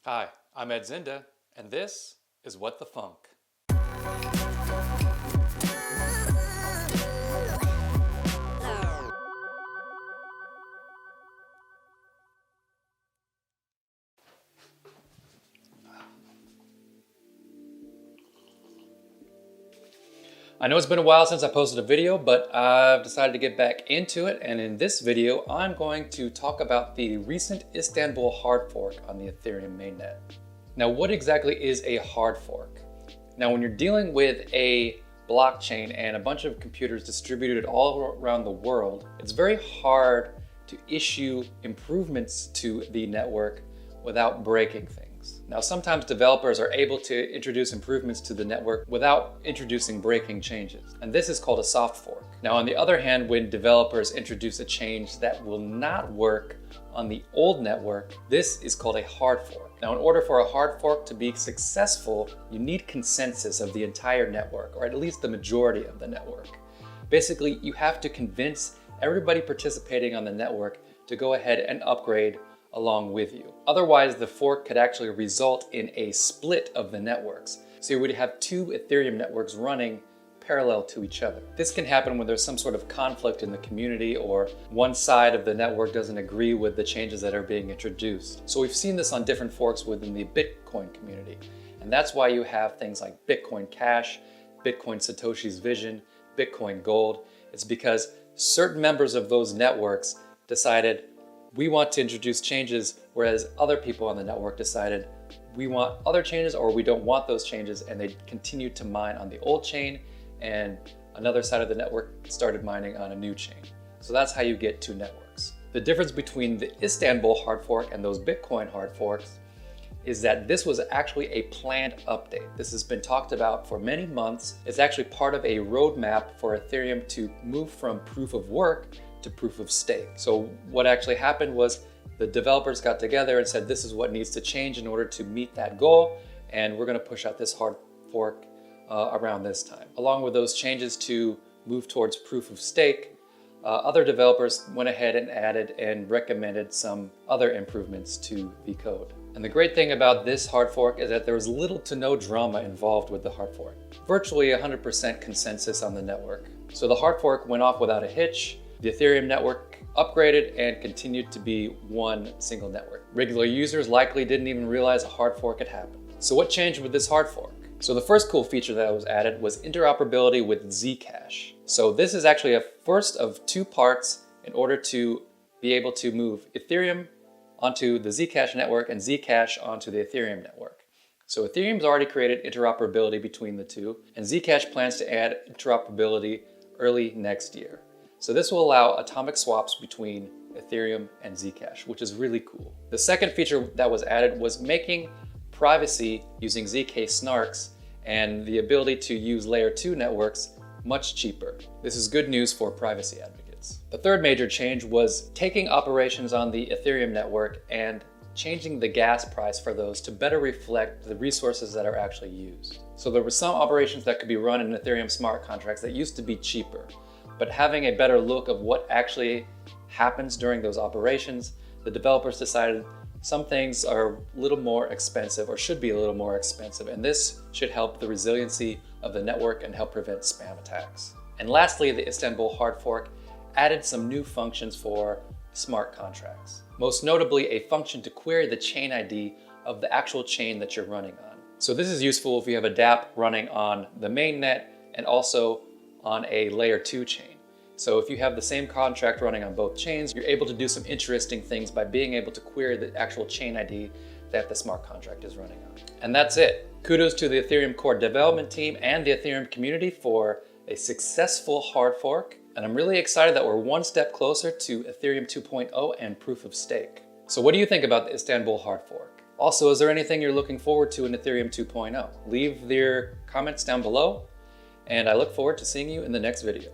Hi, I'm Ed Zynda, and this is What the Funk. I know it's been a while since I posted a video, but I've decided to get back into it, and in this video, I'm going to talk about the recent Istanbul hard fork on the Ethereum mainnet. Now, what exactly is a hard fork? Now, when you're dealing with a blockchain and a bunch of computers distributed all around the world, it's very hard to issue improvements to the network without breaking things. Now, sometimes developers are able to introduce improvements to the network without introducing breaking changes, and this is called a soft fork. Now, on the other hand, when developers introduce a change that will not work on the old network, this is called a hard fork. Now, in order for a hard fork to be successful, you need consensus of the entire network, or at least the majority of the network. Basically, you have to convince everybody participating on the network to go ahead and upgrade along with you. Otherwise, the fork could actually result in a split of the networks. So you would have two Ethereum networks running parallel to each other. This can happen when there's some sort of conflict in the community or one side of the network doesn't agree with the changes that are being introduced. So we've seen this on different forks within the Bitcoin community. And that's why you have things like Bitcoin Cash, Bitcoin Satoshi's Vision, Bitcoin Gold. It's because certain members of those networks decided we want to introduce changes, whereas other people on the network decided we want other changes or we don't want those changes, and they continued to mine on the old chain, and another side of the network started mining on a new chain. So that's how you get two networks. The difference between the Istanbul hard fork and those Bitcoin hard forks is that this was actually a planned update. This has been talked about for many months. It's actually part of a roadmap for Ethereum to move from proof of work to proof of stake. So what actually happened was the developers got together and said, this is what needs to change in order to meet that goal, and we're gonna push out this hard fork around this time. Along with those changes to move towards proof of stake, other developers went ahead and added and recommended some other improvements to the code. And the great thing about this hard fork is that there was little to no drama involved with the hard fork. Virtually 100% consensus on the network. So the hard fork went off without a hitch. The Ethereum network upgraded and continued to be one single network. Regular users likely didn't even realize a hard fork had happened. So what changed with this hard fork? So the first cool feature that was added was interoperability with Zcash. So this is actually a first of two parts in order to be able to move Ethereum onto the Zcash network and Zcash onto the Ethereum network. So Ethereum's already created interoperability between the two, and Zcash plans to add interoperability early next year. So this will allow atomic swaps between Ethereum and Zcash, which is really cool. The second feature that was added was making privacy using ZK snarks and the ability to use layer 2 networks much cheaper. This is good news for privacy advocates. The third major change was taking operations on the Ethereum network and changing the gas price for those to better reflect the resources that are actually used. So there were some operations that could be run in Ethereum smart contracts that used to be cheaper, but having a better look of what actually happens during those operations, the developers decided some things are a little more expensive or should be a little more expensive, and this should help the resiliency of the network and help prevent spam attacks. And lastly, the Istanbul hard fork added some new functions for smart contracts. Most notably, a function to query the chain ID of the actual chain that you're running on. So this is useful if you have a dApp running on the mainnet and also on a layer 2 chain. So if you have the same contract running on both chains, you're able to do some interesting things by being able to query the actual chain ID that the smart contract is running on. And that's it. Kudos to the Ethereum core development team and the Ethereum community for a successful hard fork. And I'm really excited that we're one step closer to Ethereum 2.0 and proof of stake. So what do you think about the Istanbul hard fork? Also, is there anything you're looking forward to in Ethereum 2.0? Leave your comments down below, and I look forward to seeing you in the next video.